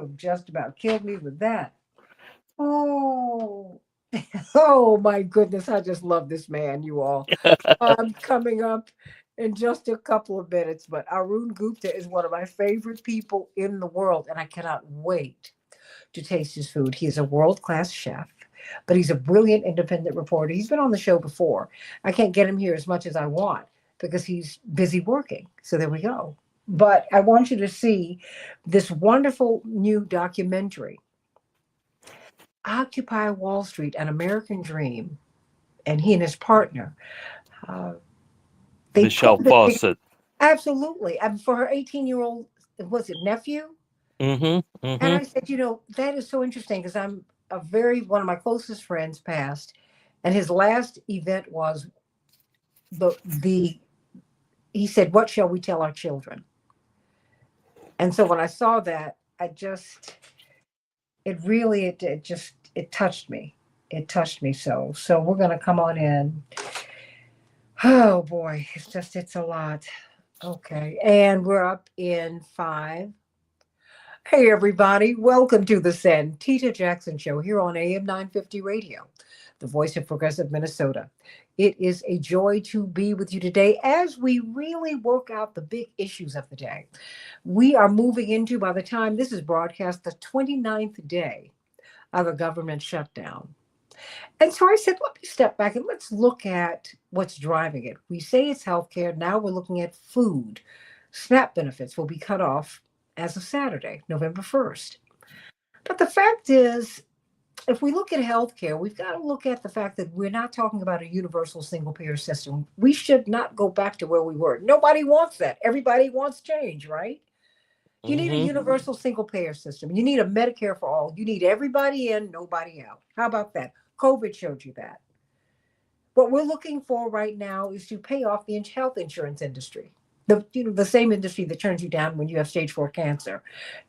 have just about killed me with that. Oh, oh my goodness. I just love this man, you all. I'm coming up in just a couple of minutes, but Arun Gupta is one of my favorite people in the world, and I cannot wait to taste his food. He is a world class chef, but he's a brilliant independent reporter. He's been on the show before. I can't get him here as much as I want because he's busy working. So there we go. But I want you to see this wonderful new documentary, Occupy Wall Street, An American Dream. And he and his partner, uh, they Michelle pulled it together. Fawcett. Absolutely. And for her 18-year-old, was it nephew? Mm-hmm. And Mm-hmm. I said, that is so interesting because one of my closest friends passed, and his last event was the he said, "What shall we tell our children?" And so when I saw that, it really, it touched me. It touched me so. So we're going to come on in. Oh boy, it's a lot. Okay. And we're up in five. Hey, everybody. Welcome to the Santita Jackson Show here on AM 950 Radio, the voice of progressive Minnesota. It is a joy to be with you today as we really work out the big issues of the day. We are moving into, by the time this is broadcast, the 29th day of a government shutdown. And so I said, let me step back and let's look at what's driving it. We say it's healthcare. Now we're looking at food. SNAP benefits will be cut off as of Saturday, November 1st. But the fact is, if we look at healthcare, we've got to look at the fact that we're not talking about a universal single payer system. We should not go back to where we were. Nobody wants that. Everybody wants change, right? You need a Mm-hmm. universal single payer system. You need a Medicare for all. You need everybody in, nobody out. How about that? COVID showed you that. What we're looking for right now is to pay off the health insurance industry. The same industry that turns you down when you have stage 4 cancer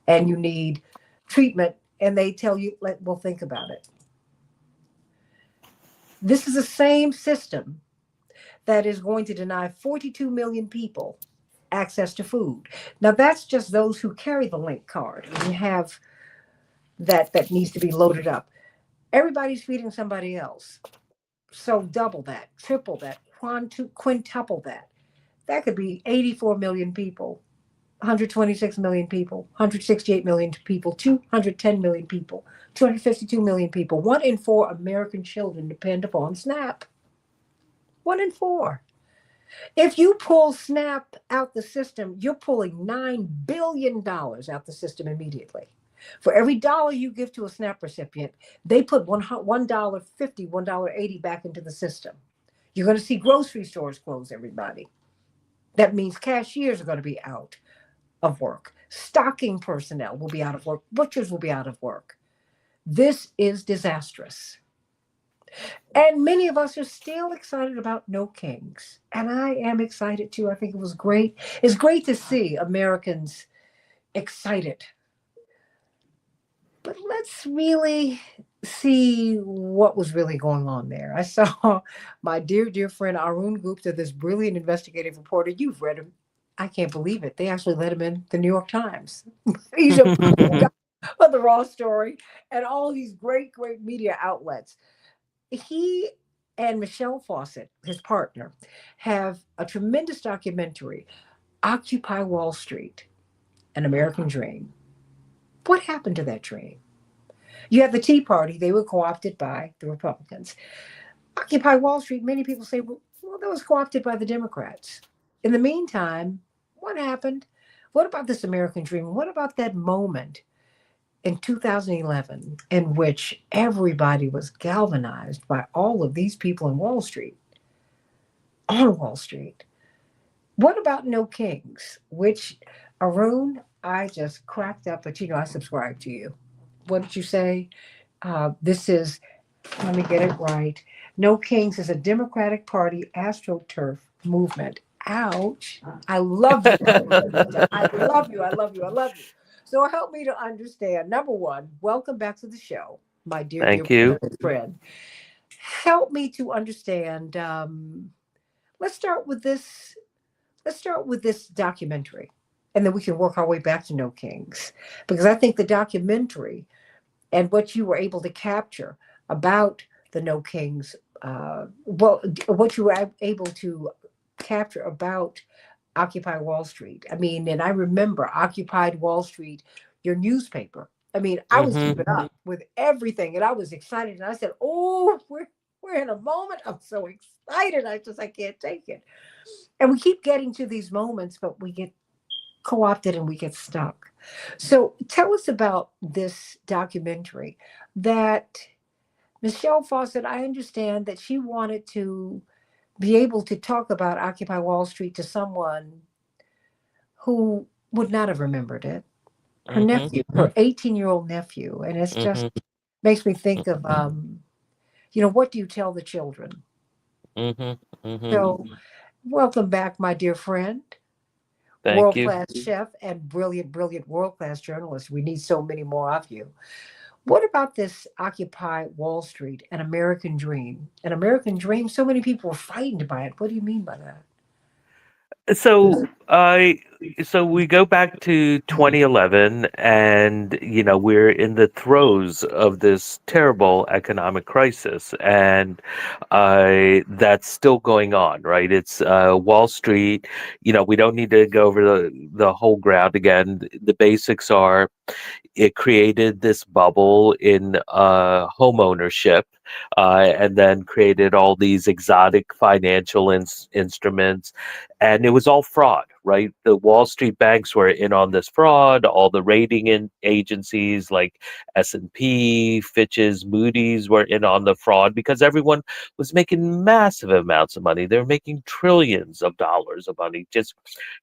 and you need treatment, and they tell you, "We'll think about it." This is the same system that is going to deny 42 million people access to food. Now that's just those who carry the link card and you have that needs to be loaded up. Everybody's feeding somebody else. So double that, triple that, quintuple that. That could be 84 million people, 126 million people, 168 million people, 210 million people, 252 million people. 1 in 4 American children depend upon SNAP. 1 in 4. If you pull SNAP out the system, you're pulling $9 billion out the system immediately. For every dollar you give to a SNAP recipient, they put $1.50, $1.80 back into the system. You're going to see grocery stores close, everybody. That means cashiers are going to be out of work. Stocking personnel will be out of work. Butchers will be out of work. This is disastrous. And many of us are still excited about No Kings. And I am excited too. I think it was great. It's great to see Americans excited. But let's really see what was really going on there. I saw my dear, dear friend Arun Gupta, this brilliant investigative reporter. You've read him. I can't believe it. They actually let him in the New York Times. He's a guy of the Raw Story and all these great, great media outlets. He and Michelle Fawcett, his partner, have a tremendous documentary, Occupy Wall Street, An American Dream. What happened to that dream? You have the Tea Party, they were co opted by the Republicans. Occupy Wall Street, many people say, well, that was co opted by the Democrats. In the meantime, what happened? What about this American dream? What about that moment in 2011 in which everybody was galvanized by all of these people in Wall Street, on Wall Street? What about No Kings? Which, Arun, I just cracked up, but I subscribe to you. What did you say? This is, let me get it right. No Kings is a Democratic Party AstroTurf movement. Ouch. I love you. I love you. I love you. I love you. So help me to understand. Number one, welcome back to the show, my dear, dear Thank you. friend. Help me to understand. Let's start with this. Let's start with this documentary. and then we can work our way back to No Kings. Because I think the documentary and what you were able to capture about the No Kings, what you were able to capture about Occupy Wall Street. I mean, and I remember Occupied Wall Street, your newspaper. I mean, I was Mm-hmm. keeping up with everything, and I was excited. And I said, "Oh, we're in a moment. I'm so excited. I can't take it." And we keep getting to these moments, but we get co-opted and we get stuck. So, tell us about this documentary that Michelle Fawcett. I understand that she wanted to be able to talk about Occupy Wall Street to someone who would not have remembered it. Her Mm-hmm. nephew, her 18-year-old nephew. And it's just Mm-hmm. makes me think of, what do you tell the children? Mm-hmm. Mm-hmm. So, welcome back, my dear friend, Thank world you. class chef and brilliant, brilliant world class journalist. We need so many more of you. What about this Occupy Wall Street, an American dream? An American dream? So many people are frightened by it. What do you mean by that? So I so we go back to 2011, and we're in the throes of this terrible economic crisis, and that's still going on, right? It's Wall Street. We don't need to go over the whole ground again. The basics are it created this bubble in home ownership, and then created all these exotic financial instruments, and it was all fraud, right? The Wall Street banks were in on this fraud. All the agencies like S&P, Fitch's, Moody's were in on the fraud because everyone was making massive amounts of money. They were making trillions of dollars of money, just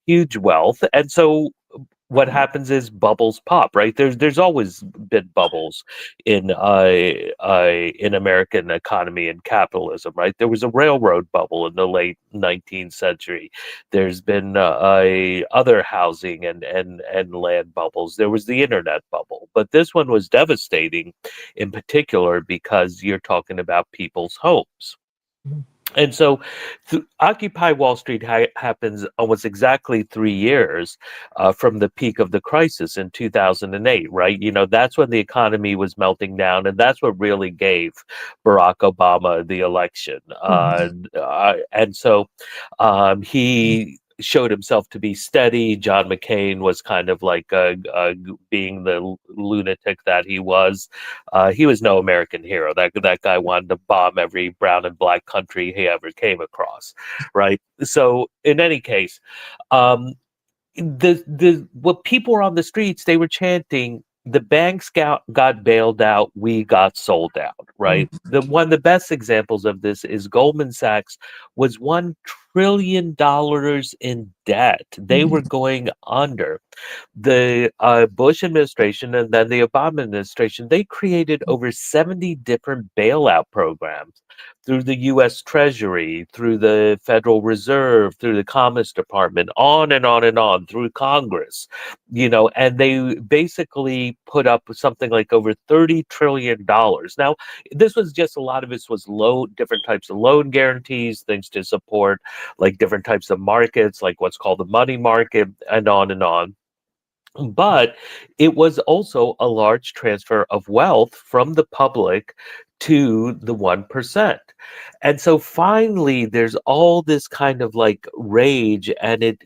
huge wealth, and so what happens is bubbles pop, right? There's always been bubbles in American economy and capitalism, right? There was a railroad bubble in the late 19th century. There's been other housing and land bubbles. There was the internet bubble, but this one was devastating, in particular because you're talking about people's homes. And so, Occupy Wall Street happens almost exactly 3 years from the peak of the crisis in 2008, right? That's when the economy was melting down, and that's what really gave Barack Obama the election. Mhm. And so he showed himself to be steady. John McCain was kind of like being the lunatic that he was. He was no American hero. That guy wanted to bomb every brown and black country he ever came across, right? So in any case, um, the what people were on the streets, they were chanting, the banks got bailed out, we got sold out, right? The best examples of this is Goldman Sachs was $1 trillion in debt. They were Mhm. going under. The Bush administration and then the Obama administration, they created over 70 different bailout programs through the US Treasury, through the Federal Reserve, through the Commerce Department, on and on and on, through Congress, and they basically put up something like over $30 trillion. Now, this was just a lot of this was different types of loan guarantees, things to support like different types of markets, like what's called the money market, and on and on. But it was also a large transfer of wealth from the public to the 1%. And so finally, there's all this kind of like rage, and it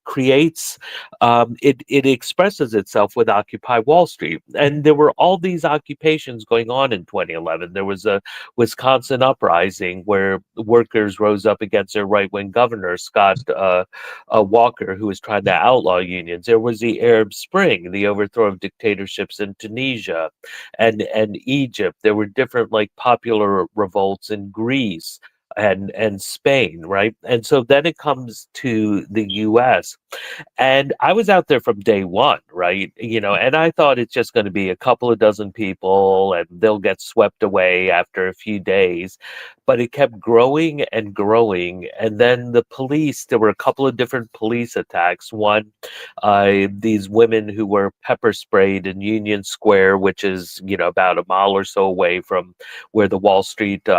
creates, it expresses itself with Occupy Wall Street. And there were all these occupations going on in 2011. There was a Wisconsin uprising where workers rose up against their right wing governor, Scott Walker, who was trying to outlaw unions. There was the Arab Spring, the overthrow of dictatorships in Tunisia and Egypt. There were different like popular revolts in Greece and Spain, right? And so then it comes to the US. And I was out there from day one, right? And I thought it's just going to be a couple of dozen people and they'll get swept away after a few days. But it kept growing and growing. And then there were a couple of different police attacks. One, these women who were pepper sprayed in Union Square, which is, about a mile or so away from where the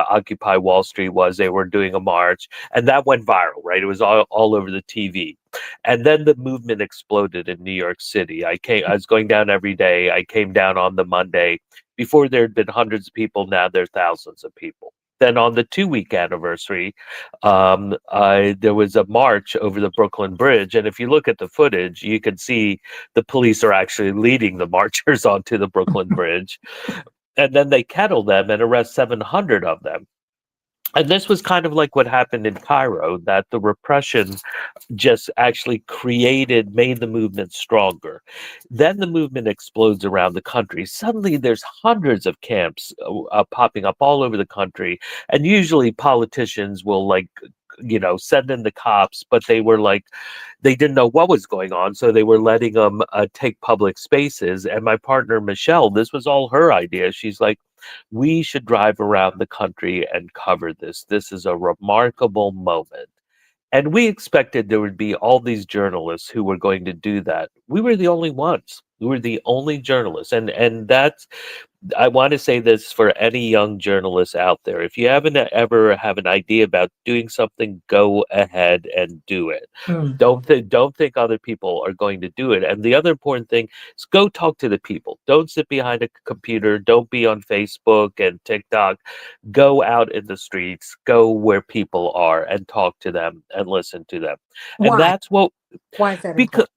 Occupy Wall Street was. They were doing a march, and that went viral, right? It was all over the TV. And then the movement exploded in New York City. I was going down every day. I came down on the Monday. Before there had been hundreds of people, now there are thousands of people. Then on the 2 week anniversary, there was a march over the Brooklyn Bridge. And if you look at the footage, you can see the police are actually leading the marchers onto the Brooklyn Bridge. And then they kettle them and arrest 700 of them. And this was kind of like what happened in Cairo, that the repression just actually made the movement stronger. Then the movement explodes around the country. Suddenly, there's hundreds of camps popping up all over the country. And usually, politicians will, like, send in the cops, but they didn't know what was going on. So they were letting them take public spaces. And my partner, Michelle, this was all her idea. She's like, we should drive around the country and cover this. This is a remarkable moment. And we expected there would be all these journalists who were going to do that. We were the only ones. We were the only journalists. And that's I want to say this for any young journalists out there. If you haven't ever have an idea about doing something, go ahead and do it. Mm. Don't think other people are going to do it. And the other important thing is go talk to the people. Don't sit behind a computer. Don't be on Facebook and TikTok. Go out in the streets. Go where people are and talk to them and listen to them. And Why? that's what Why is that because important?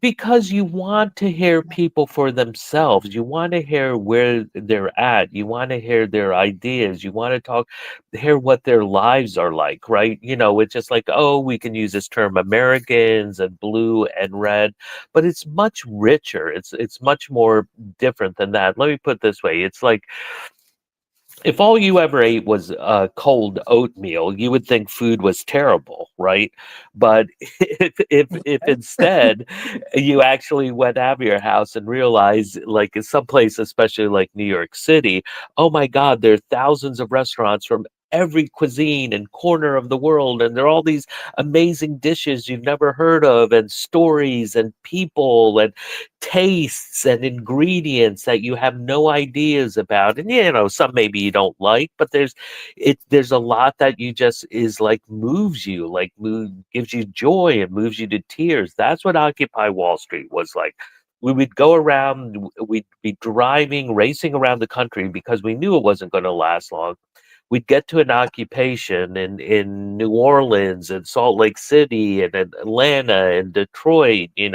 because you want to hear people for themselves. You want to hear where they're at. You want to hear their ideas. You want to hear what their lives are like, right? It's just like, oh, we can use this term Americans and blue and red, but it's much richer. It's much more different than that. Let me put it this way. It's like if all you ever ate was cold oatmeal, you would think food was terrible, right? But if instead you actually went out of your house and realized, like in some place, especially like New York City, oh my God, there are thousands of restaurants from every cuisine and corner of the world, and there are all these amazing dishes you've never heard of, and stories and people and tastes and ingredients that you have no ideas about. And some maybe you don't like, but there's a lot that you just is like moves you, gives you joy and moves you to tears. That's what Occupy Wall Street was like. We would go around, we'd be driving, racing around the country because we knew it wasn't going to last long. We'd get to an occupation in New Orleans and Salt Lake City and in Atlanta and Detroit, in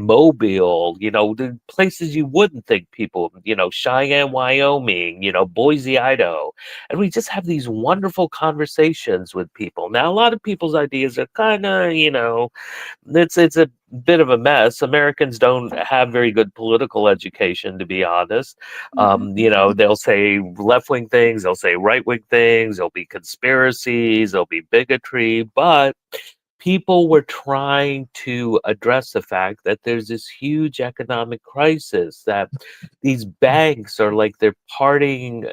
Mobile, the places you wouldn't think people, Cheyenne, Wyoming, Boise, Idaho. And we just have these wonderful conversations with people. Now, a lot of people's ideas are kind of, it's a bit of a mess. Americans don't have very good political education, to be honest. They'll say left wing things, they'll say right wing things, there'll be conspiracies, there'll be bigotry, but people were trying to address the fact that there's this huge economic crisis, that these banks are like they're partying,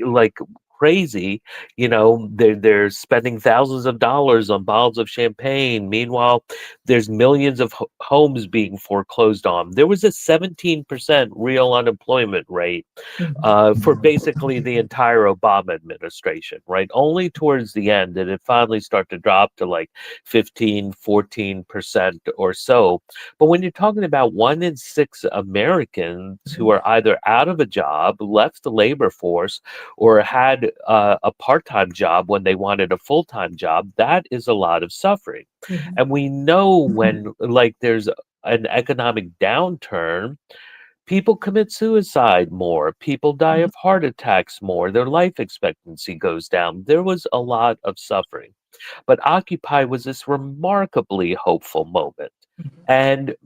like crazy. They're spending thousands of dollars on bottles of champagne. Meanwhile, there's millions of homes being foreclosed on. There was a 17% real unemployment rate Mhm. for basically the entire Obama administration, right? Only towards the end did it finally start to drop to like 15, 14% or so. But when you're talking about 1 in 6 Americans who are either out of a job, left the labor force, or had a part-time job when they wanted a full-time job, that is a lot of suffering. Mhm. And we know when like there's an economic downturn, people commit suicide more, people die of heart attacks more, their life expectancy goes down. There was a lot of suffering. But Occupy was this remarkably hopeful moment. Mhm. And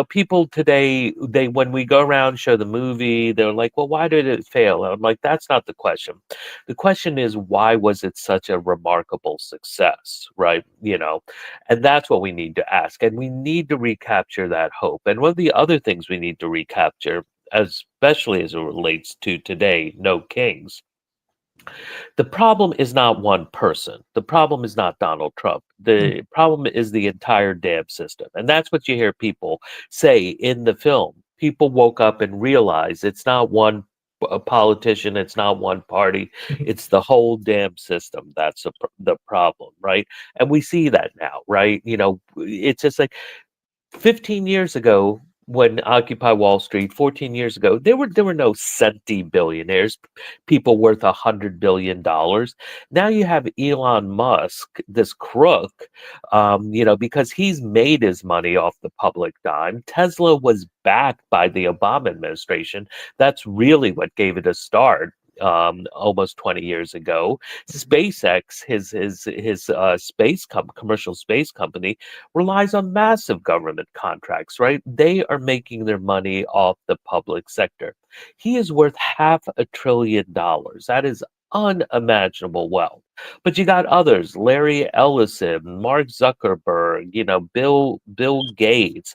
people today, they when we go around show the movie, they're like, "Well, why did it fail?" And I'm like, "That's not the question. The question is, why was it such a remarkable success?" Right? And that's what we need to ask. And we need to recapture that hope. And one of the other things we need to recapture, especially as it relates to today, No Kings, the problem is not one person. The problem is not Donald Trump. Mhm. The problem is the entire damn system. And that's what you hear people say in the film. People woke up and realized it's not one a politician. It's not one party. It's the whole damn system. That's the problem, right? And we see that now, right? It's just like 15 years ago when Occupy Wall Street, 14 years ago, there were no centy billionaires, people worth $100 billion. Now you have Elon Musk, this crook, because he's made his money off the public dime. Tesla was backed by the Obama administration. That's really what gave it a start. Almost 20 years ago, SpaceX, his commercial space company, relies on massive government contracts, right? They are making their money off the public sector. He is worth $500 billion. That is unimaginable wealth. But you got others, Larry Ellison, Mark Zuckerberg, Bill Gates,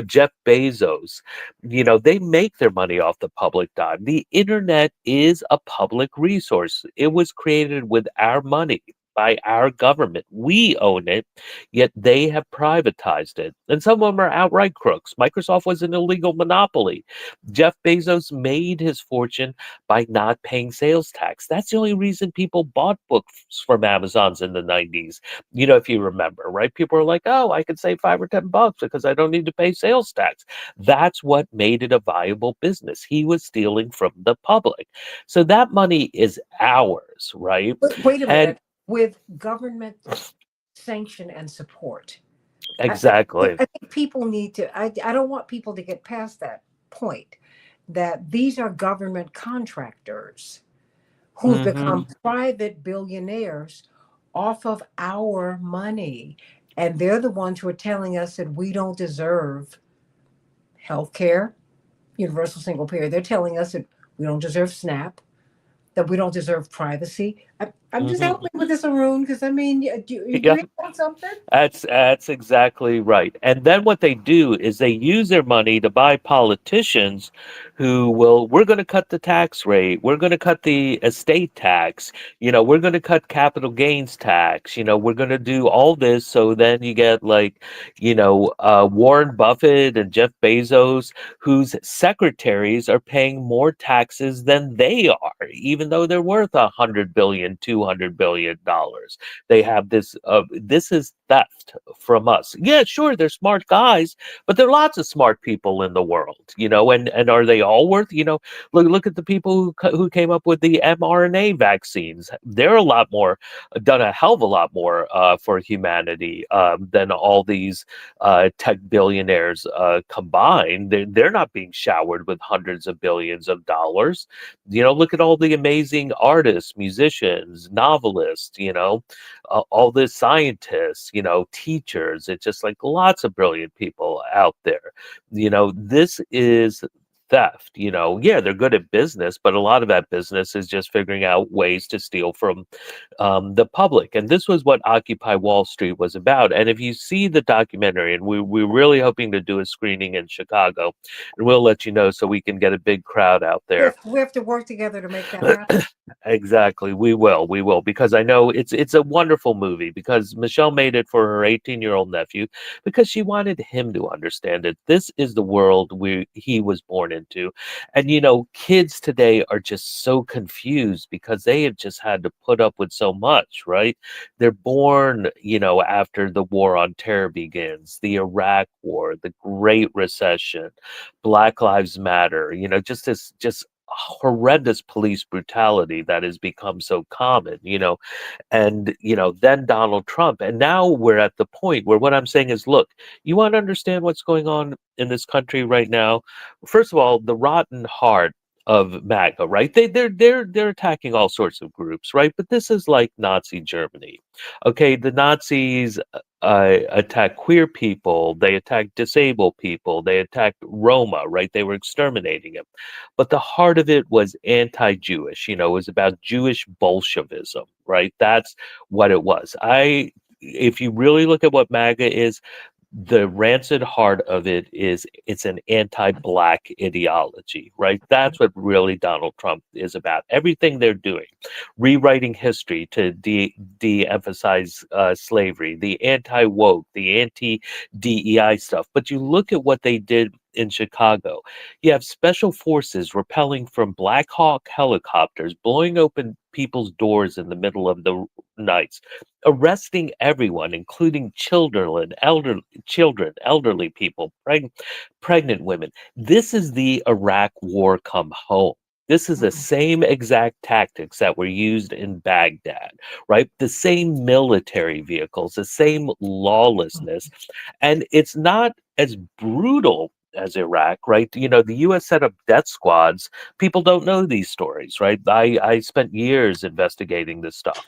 Jeff Bezos. They make their money off the public dime. The internet is a public resource. It was created with our money by our government. We own it, yet they have privatized it. And some of them are outright crooks. Microsoft was an illegal monopoly. Jeff Bezos made his fortune by not paying sales tax. That's the only reason people bought books from Amazon's in the 90s. If you remember, right? People are like, oh, I can save $5 or $10 because I don't need to pay sales tax. That's what made it a viable business. He was stealing from the public. So that money is ours, right? Wait a And minute. With government sanction and support, exactly. I think people need to, I don't want people to get past that point that these are government contractors who've Hmm. become private billionaires off of our money. And they're the ones who are telling us that we don't deserve health care, universal single payer. They're telling us that we don't deserve SNAP, that we don't deserve privacy. I'm just Hmm. helping with this, Arun, because I mean, do you Yeah. agree on something? That's exactly right. And then what they do is they use their money to buy politicians who will, we're going to cut the tax rate, we're going to cut the estate tax, we're going to cut capital gains tax, we're going to do all this. So then you get like, Warren Buffett and Jeff Bezos, whose secretaries are paying more taxes than they are, even though they're worth $100 billion, $200 billion. They have this is theft from us. Yeah, sure, they're smart guys, but there are lots of smart people in the world, and are they all worth, look at the people who came up with the mRNA vaccines. They're a lot more, done a hell of a lot more for humanity than all these tech billionaires combined. They're not being showered with hundreds of billions of dollars. Look at all the amazing artists, musicians, novelists, all the scientists, teachers. It's just like lots of brilliant people out there. This is theft. Yeah, they're good at business, but a lot of that business is just figuring out ways to steal from the public. And this was what Occupy Wall Street was about. And if you see the documentary, and we're really hoping to do a screening in Chicago, and we'll let you know so we can get a big crowd out there. We have to work together to make that happen. Exactly. We will, because I know it's a wonderful movie, because Michelle made it for her 18-year-old nephew because she wanted him to understand it. This is the world he was born into. And kids today are just so confused because they have just had to put up with so much, right? They're born, after the war on terror begins, the Iraq War, the Great Recession, Black Lives Matter, just horrendous police brutality that has become so common, and then Donald Trump. And now we're at the point where what I'm saying is, look, you want to understand what's going on in this country right now? First of all, the rotten heart of MAGA, right? They're attacking all sorts of groups, right? But this is like Nazi Germany. Okay, the Nazis attacked queer people, they attacked disabled people, they attacked Roma, right? They were exterminating them. But the heart of it was anti-Jewish. It was about Jewish Bolshevism, right? That's what it was. If you really look at what MAGA is, the rancid heart of it is it's an anti-black ideology, right? That's what really Donald Trump is about. Everything they're doing, rewriting history to de-emphasize slavery, the anti-woke, the anti-DEI stuff. But you look at what they did in Chicago. You have special forces rappelling from Black Hawk helicopters, blowing open people's doors in the middle of the nights, arresting everyone, including children, elderly people, pregnant women. This is the Iraq War come home. This is the Mm. same exact tactics that were used in Baghdad, right? The same military vehicles, the same lawlessness. And it's not as brutal as Iraq, right? You know, the US set up death squads. People don't know these stories, right? I spent years investigating this stuff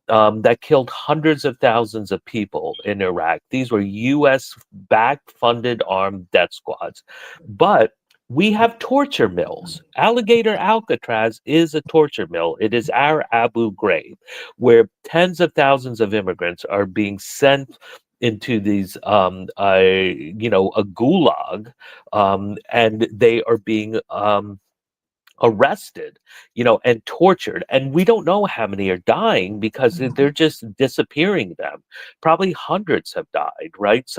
that killed hundreds of thousands of people in Iraq. These were US backed funded armed death squads. But we have torture mills. Alligator Alcatraz is a torture mill. It is our Abu Ghraib, where tens of thousands of immigrants are being sent into these a gulag, and they are being arrested, and tortured, and we don't know how many are dying because they're just disappearing them. Probably hundreds have died, right?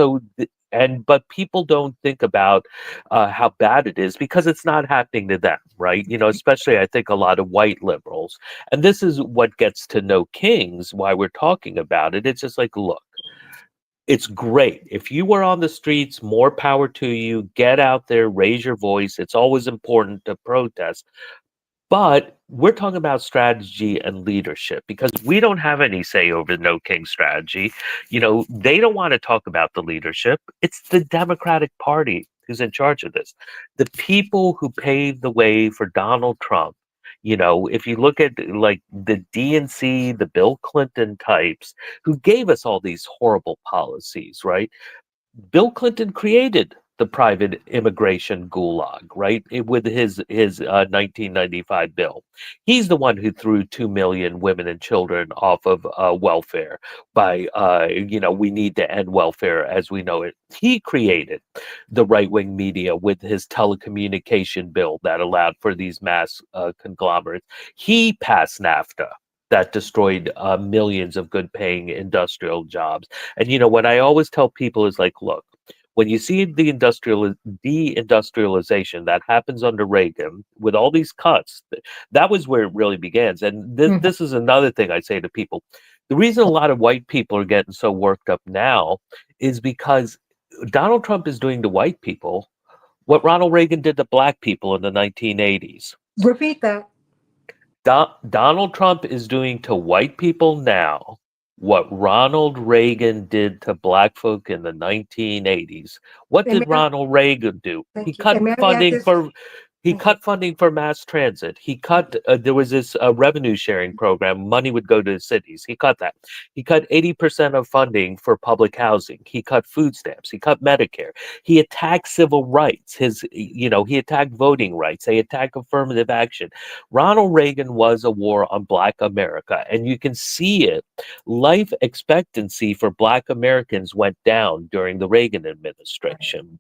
But people don't think about how bad it is because it's not happening to them, right? Especially I think a lot of white liberals, and this is what gets to No Kings, why we're talking about it. It's just like, look, it's great. If you were on the streets, more power to you. Get out there, raise your voice. It's always important to protest. But we're talking about strategy and leadership because we don't have any say over No King strategy. They don't want to talk about the leadership. It's the Democratic Party who's in charge of this. The people who paved the way for Donald Trump. If you look at like the DNC, the Bill Clinton types who gave us all these horrible policies, right? Bill Clinton created the private immigration gulag, right? With his 1995 bill. He's the one who threw 2 million women and children off of welfare by, we need to end welfare as we know it. He created the right wing media with his telecommunication bill that allowed for these mass conglomerates. He passed NAFTA. That destroyed millions of good paying industrial jobs. And what I always tell people is like, look, when you see the deindustrialization that happens under Reagan with all these cuts, that was where it really begins. And Mhm. this is another thing I say to people. The reason a lot of white people are getting so worked up now is because Donald Trump is doing to white people what Ronald Reagan did to black people in the 1980s. Repeat that. Donald Trump is doing to white people now what Ronald Reagan did to black folk in the 1980s. What And did Ronald Reagan do? thank you. And may I add this? He Thank you. cut funding for mass transit. He cut there was this revenue sharing program. Money would go to the cities. He cut that. He cut 80% of funding for public housing. He cut food stamps. He cut Medicare. He attacked civil rights. He attacked voting rights. He attacked affirmative action. Ronald Reagan was a war on Black America, and you can see it. Life expectancy for Black Americans went down during the Reagan administration,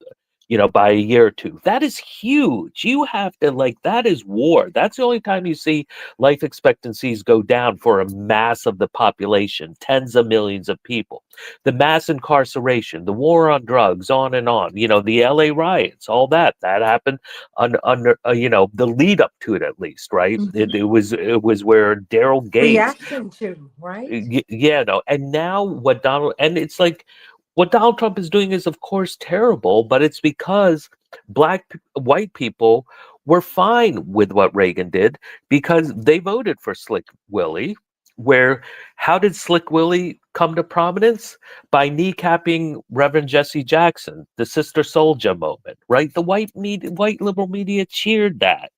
by a year or two. That is huge. You have to, like, that is war. That's the only time you see life expectancies go down for a mass of the population, tens of millions of people. The mass incarceration, the war on drugs, on and on. The LA riots, all that happened under the lead up to it, at least, right? Mhm. It was where Daryl Gates, Reaction to, right? yeah, no, and now and it's like what Donald Trump is doing is, of course, terrible, but it's because white people were fine with what Reagan did because they voted for Slick Willie. Where, how did Slick Willie come to prominence? By kneecapping Reverend Jesse Jackson, the Sister Soldier moment, right? The white liberal media cheered that,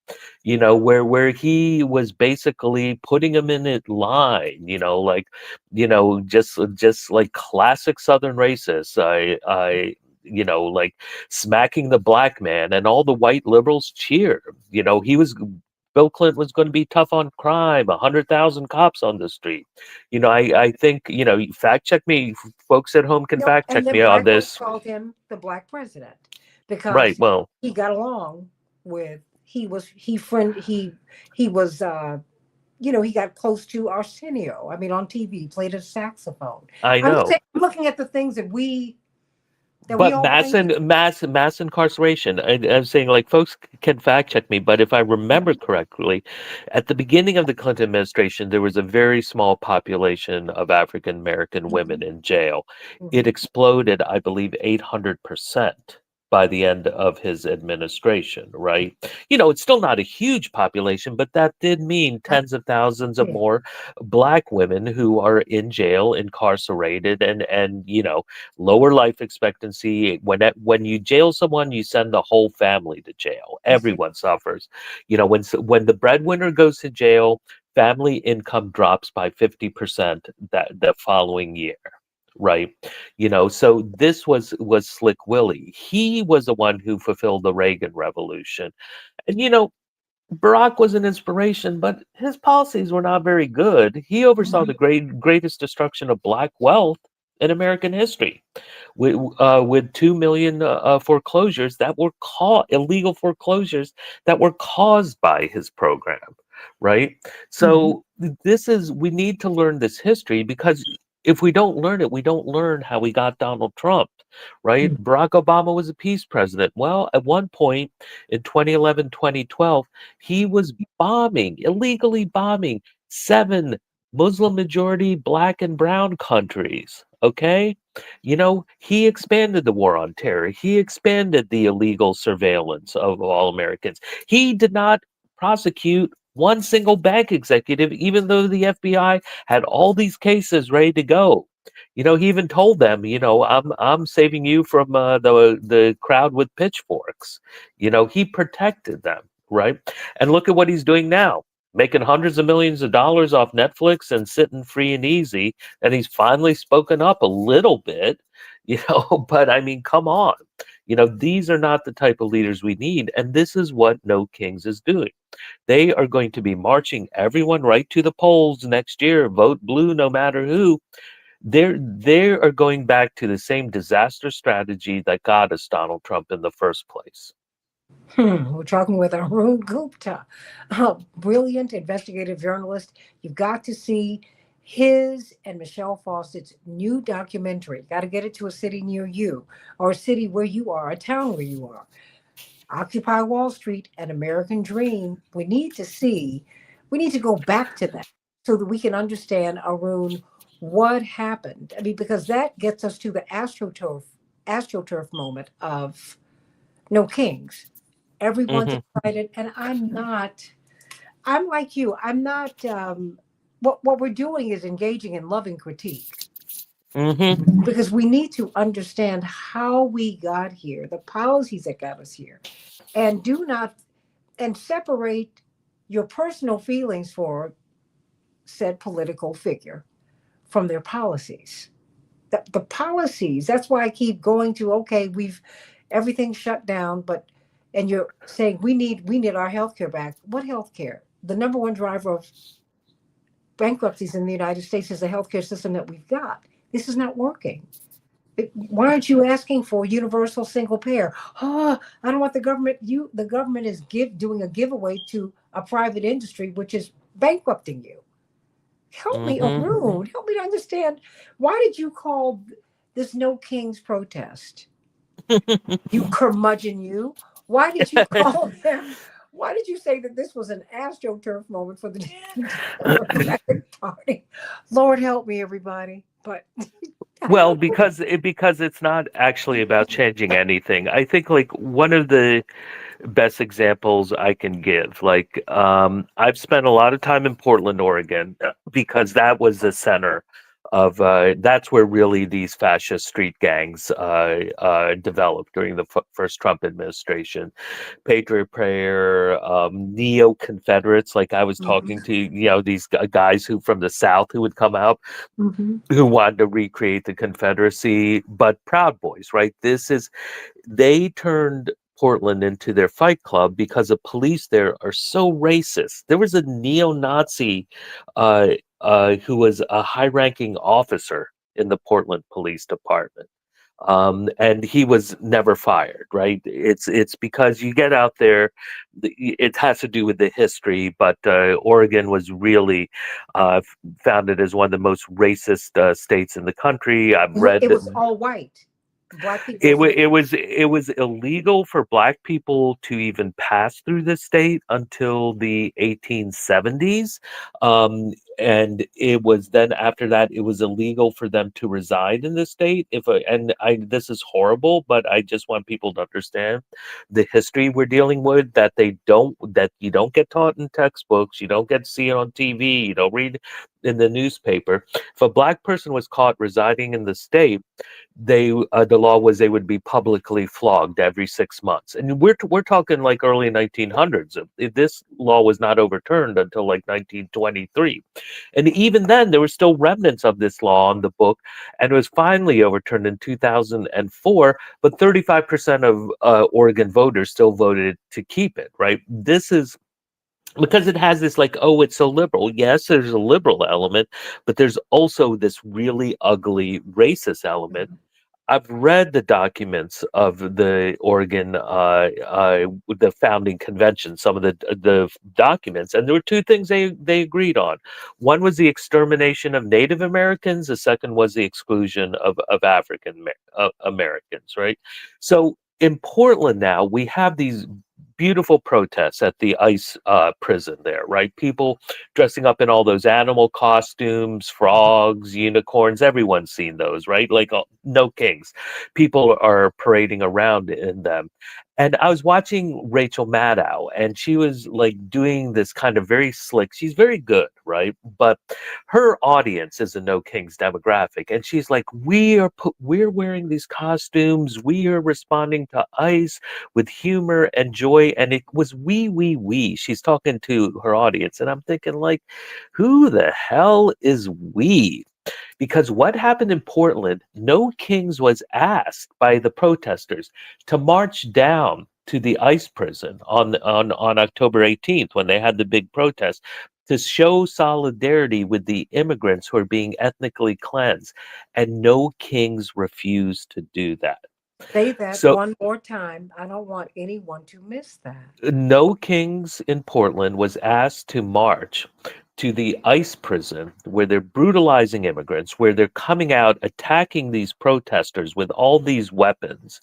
where he was basically putting him in a line, like, just like classic Southern racists. Like smacking the black man, and all the white liberals cheered. Bill Clinton was going to be tough on crime, 100,000 cops on the street. I think, fact check me. Folks at home can No, fact and check then me on black folks this. called him the Black President Right. because Well, he got along with he was he got close to Arsenio. I mean, on TV, he played a saxophone. I I'm just know. saying, I'm looking at the things that we that we But all blame him. mass incarceration. I'm saying, like, folks can fact check me, but if I remember Mhm. correctly, at the beginning of the Clinton administration, there was a very small population of African American women Mhm. in jail. It Mhm. exploded, I believe, 800% by the end of his administration, right? It's still not a huge population, but that did mean I tens of thousands of did. more black women who are in jail, incarcerated, and lower life expectancy. When you jail someone, you send the whole family to jail. Yes, you Everyone suffers. When the breadwinner goes to jail, family income drops by 50% that the following year. Right. So this was Slick Willie. He was the one who fulfilled the Reagan Revolution. And Barack was an inspiration, but his policies were not very good. He oversaw the Mhm. greatest destruction of black wealth in American history, with 2 million foreclosures that were illegal foreclosures that were caused by his program, right? Mhm. So we need to learn this history, because if we don't learn it, we don't learn how we got Donald Trump, right? Mhm. Barack Obama was a peace president. Well, at one point in 2011, 2012, he was illegally bombing seven Muslim majority black and brown countries. Okay. He expanded the war on terror. He expanded the illegal surveillance of all Americans. He did not prosecute one single bank executive, even though the FBI had all these cases ready to go. He even told them, I'm saving you from the crowd with pitchforks. He protected them, right? And look at what he's doing now, making hundreds of millions of dollars off Netflix and sitting free and easy. And he's finally spoken up a little bit, but I mean, come on. These are not the type of leaders we need. And this is what No Kings is doing. They are going to be marching everyone right to the polls next year. Vote blue no matter who. They are going back to the same disaster strategy that got us Donald Trump in the first place. We're talking with Arun Gupta, a brilliant investigative journalist. You've got to see his and Michelle Fawcett's new documentary. Got to get it to a city near you, or a city where you are, a town where you are. Occupy Wall Street, An American Dream. We need to go back to that so that we can understand, Arun, what happened. I mean, because that gets us to the astroturf moment of No Kings. Everyone's Hmm. excited, and I'm like you. I'm not. What we're doing is engaging in loving critique, Hmm. because we need to understand how we got here, the policies that got us here, and do not and separate your personal feelings for said political figure from their policies. The policies. That's why I keep going to, okay, we've everything shut down, but and you're saying we need our health care back. What health care? The number one driver of bankruptcies in the United States is the healthcare system that we've got. This is not working. Why aren't you asking for universal single payer? Oh, I don't want the government. The government is doing a giveaway to a private industry, which is bankrupting you. Help me, Hmm. Arun. Help me to understand. Why did you call this No Kings protest? You curmudgeon, you. Why did you call them? Why did you say that this was an astroturf moment for the Democratic Party? Lord help me, everybody. But Well, how? because it's not actually about changing anything. I think, like, one of the best examples I can give, like, I've spent a lot of time in Portland, Oregon, because that was the center of that's where really these fascist street gangs developed during the first Trump administration. Patriot Prayer, neo Confederates. Like, I was talking Mhm. to these guys who from the South who would come out, Mhm. who wanted to recreate the Confederacy, but Proud Boys, right? They turned Portland into their fight club because the police there are so racist. There was a neo-Nazi uh, who was a high-ranking officer in the Portland Police Department. And he was never fired, right? It's because you get out there, it has to do with the history, but Oregon was really founded as one of the most racist states in the country. I've read. It was all white. Black It, people's wa what? it was illegal for black people to even pass through the state until the 1870s, and it was then after that it was illegal for them to reside in the state. And I this is horrible, but I just want people to understand the history we're dealing with, that you don't get taught in textbooks, you don't get to see it on TV, you don't read in the newspaper. If a black person was caught residing in the state, the law was they would be publicly flogged every 6 months, and we're talking like early 1900s. This law was not overturned until like 1923, and even then there were still remnants of this law on the book, and it was finally overturned in 2004. But 35% of Oregon voters still voted to keep it. Right? This is because it has this like, oh, it's so liberal. Yes, there's a liberal element, but there's also this really ugly racist element. I've read the documents of the Oregon, the founding convention, some of the documents, and there were two things they agreed on. One was the extermination of Native Americans. The second was the exclusion of African Americans. Right. So in Portland now we have these beautiful protests at the ICE prison there. Right. People dressing up in all those animal costumes, frogs, unicorns. Everyone's seen those, right? Like no kings. People are parading around in them. And I was watching Rachel Maddow, and she was like doing this kind of very slick. She's very good, right? But her audience is a no kings demographic, and she's like, we're wearing these costumes, we are responding to ICE with humor and joy, and it was we. She's talking to her audience, and I'm thinking like, who the hell is we? Because what happened in Portland, No Kings was asked by the protesters to march down to the ICE prison on October 18th when they had the big protest to show solidarity with the immigrants who are being ethnically cleansed. And No Kings refused to do that. Say that So one more time. I don't want anyone to miss that. No Kings in Portland was asked to march to the ICE prison where they're brutalizing immigrants, where they're coming out attacking these protesters with all these weapons.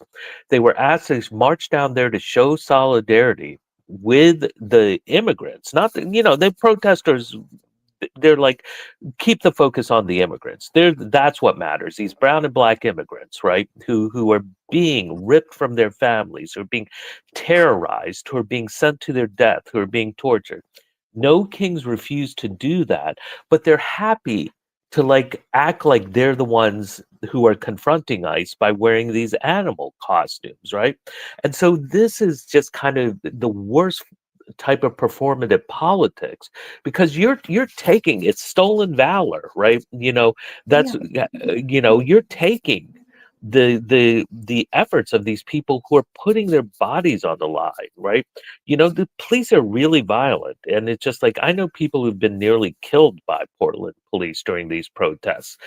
They were asked to march down there to show solidarity with the immigrants, not the protesters. They're like, keep the focus on the immigrants. That's what matters. These brown and black immigrants, right? Who are being ripped from their families, who are being terrorized, who are being sent to their death, who are being tortured. No kings refuse to do that, but they're happy to like act like they're the ones who are confronting ICE by wearing these animal costumes, right? And so this is just kind of the worst type of performative politics, because you're taking it's stolen valor, right? That's Yeah. you're taking the efforts of these people who are putting their bodies on the line, right? The police are really violent, and it's just like, I know people who've been nearly killed by Portland police during these protests,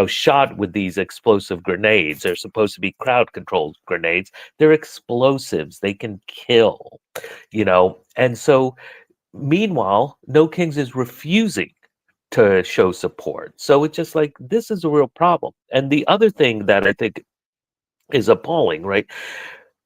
shot with these explosive grenades. They're supposed to be crowd controlled grenades. They're explosives, they can kill. And so meanwhile, No Kings is refusing to show support. So it's just like, this is a real problem. And the other thing that I think is appalling, right?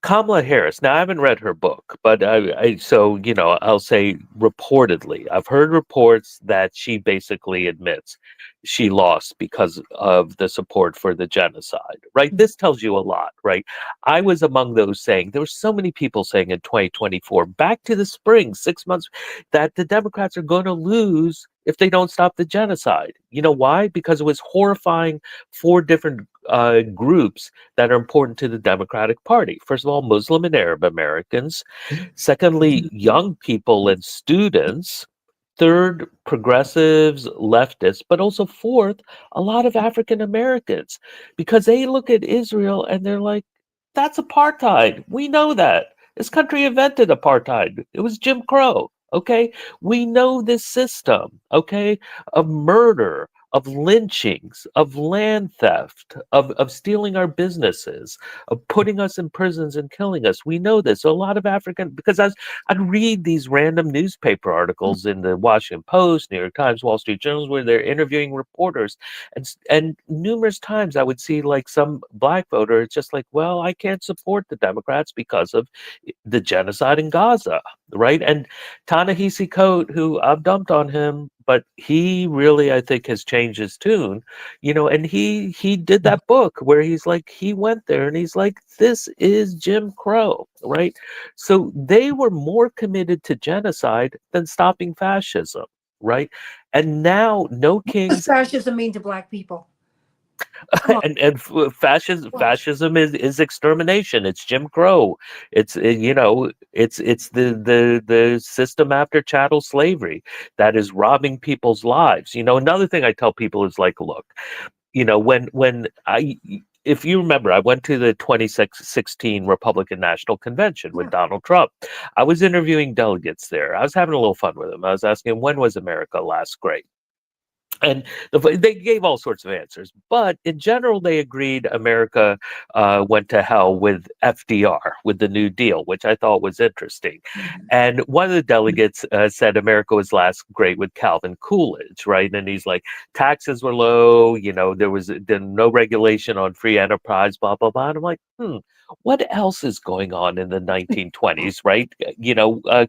Kamala Harris. Now, I haven't read her book, but I'll say reportedly. I've heard reports that she basically admits she lost because of the support for the genocide, right? This tells you a lot, right? I was among those saying, there were so many people saying in 2024, back to the spring, 6 months, that the Democrats are going to lose if they don't stop the genocide. You know why? Because it was horrifying four different groups that are important to the Democratic Party. First of all, Muslim and Arab Americans. Secondly, young people and students. Third, progressives, leftists, but also fourth, a lot of African Americans, because they look at Israel and they're like, that's apartheid. We know that. This country invented apartheid. It was Jim Crow. Okay. We know this system, okay, of murder, of lynchings, of land theft, of stealing our businesses, of putting us in prisons and killing us. We know this. So a lot of African, because I'd read these random newspaper articles in the Washington Post, New York Times, Wall Street Journals, where they're interviewing reporters, and numerous times I would see like some black voter. It's just like, well, I can't support the Democrats because of the genocide in Gaza, right? And Ta-Nehisi Coate, who I've dumped on him, but he really, I think, has changed his tune, and he did that book where he's like, he went there and he's like, this is Jim Crow, right? So they were more committed to genocide than stopping fascism, right? And now no What does kings. fascism mean to black people? Come on. And What? fascism is extermination. It's Jim Crow. It's the system after chattel slavery that is robbing people's lives. Another thing I tell people is like, look, when I if you remember, I went to the 2016 Republican National Convention with Yeah. Donald Trump. I was interviewing delegates there. I was having a little fun with them. I was asking them, when was America last great? And they gave all sorts of answers, but in general, they agreed America went to hell with FDR, with the New Deal, which I thought was interesting. Mhm. And one of the delegates said America was last great with Calvin Coolidge, right? And he's like, taxes were low, there no regulation on free enterprise, blah, blah, blah. And I'm like, what else is going on in the 1920s, right?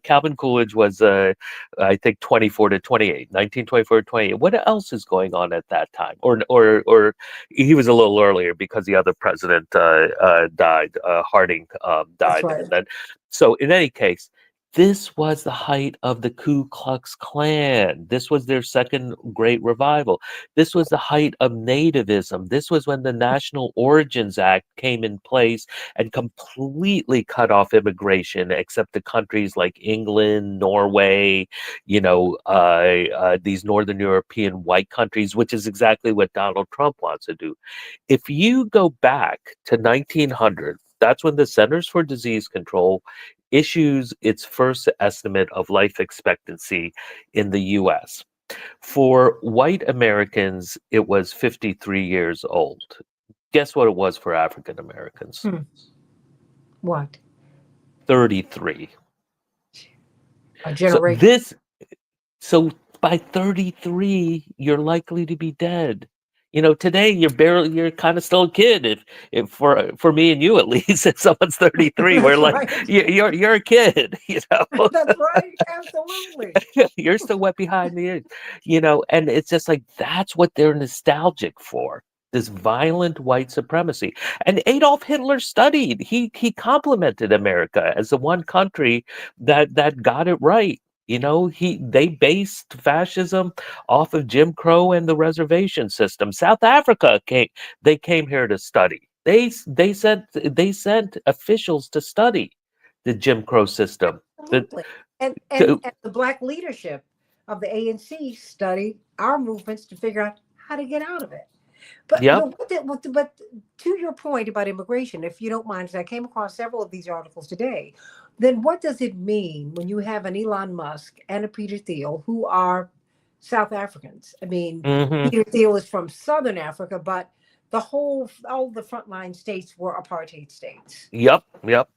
Calvin Coolidge was I think 24 to 28, 1924 to 28. What else is going on at that time? Or he was a little earlier because the other president died. Harding That's died, right. and then so in any case, this was the height of the Ku Klux Klan. This was their second great revival. This was the height of nativism. This was when the National Origins Act came in place and completely cut off immigration, except to countries like England, Norway, these Northern European white countries, which is exactly what Donald Trump wants to do. If you go back to 1900, that's when the Centers for Disease Control issues its first estimate of life expectancy in the US. For white Americans, it was 53 years old. Guess what it was for African Americans? Hmm. What? 33. A So generation. this So by 33, you're likely to be dead. Today you're kind of still a kid. If for me and you at least, if someone's 33, we're That's like, right. you're a kid. That's right. Absolutely. You're still wet behind the ears. And it's just like that's what they're nostalgic for. This violent white supremacy. And Adolf Hitler studied. He complimented America as the one country that got it right. They based fascism off of Jim Crow and the reservation system. South Africa came here to study. They sent officials to study the Jim Crow system. The, Absolutely. And to, the black leadership of the ANC studied our movements to figure out how to get out of it. But yep. but but to your point about immigration, if you don't mind, 'cause I came across several of these articles today. Then what does it mean when you have an Elon Musk and a Peter Thiel who are South Africans? I mean, Hmm. Peter Thiel is from Southern Africa, but all the frontline states were apartheid states. Yep. Yep.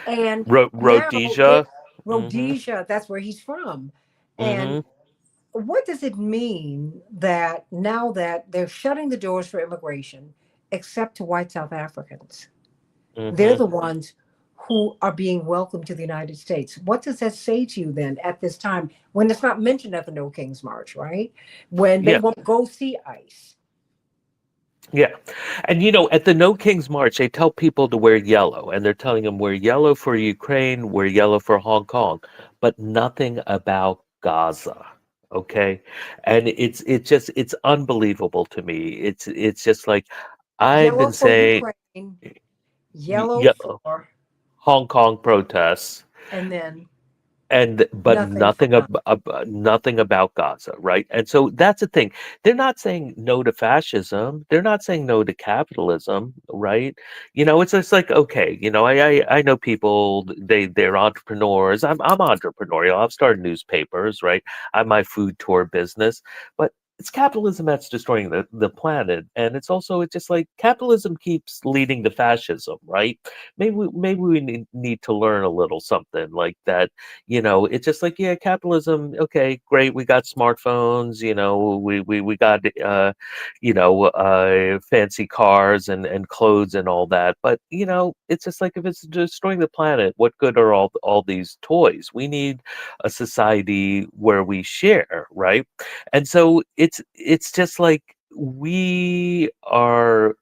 And now they Rhodesia. Hmm. Rhodesia, that's where he's from. And Hmm. what does it mean that now that they're shutting the doors for immigration, except to white South Africans, they're Hmm. the ones who are being welcomed to the United States? What does that say to you then at this time when it's not mentioned at the No Kings March, right? When they Yeah. won't go see ICE. Yeah. And at the No Kings March, they tell people to wear yellow, and they're telling them wear yellow for Ukraine, wear yellow for Hong Kong, but nothing about Gaza. Okay. And it's unbelievable to me. It's just like I've Yellow been for saying, Ukraine, yellow yeah, for, Hong Kong protests, and then and but nothing for God. nothing about Gaza, right? And so that's the thing. They're not saying no to fascism. They're not saying no to capitalism, right? It's just like, okay, I know people. They're entrepreneurs. I'm entrepreneurial. I've started newspapers, right? I have my food tour business, but it's capitalism that's destroying the planet, and it's just like capitalism keeps leading to fascism, right? Maybe we need to learn a little something like that. It's just like, yeah, capitalism, okay, great, we got smartphones, we got fancy cars and clothes and all that, but it's just like, if it's destroying the planet, what good are all these toys? We need a society where we share, right? And so it's just like, we are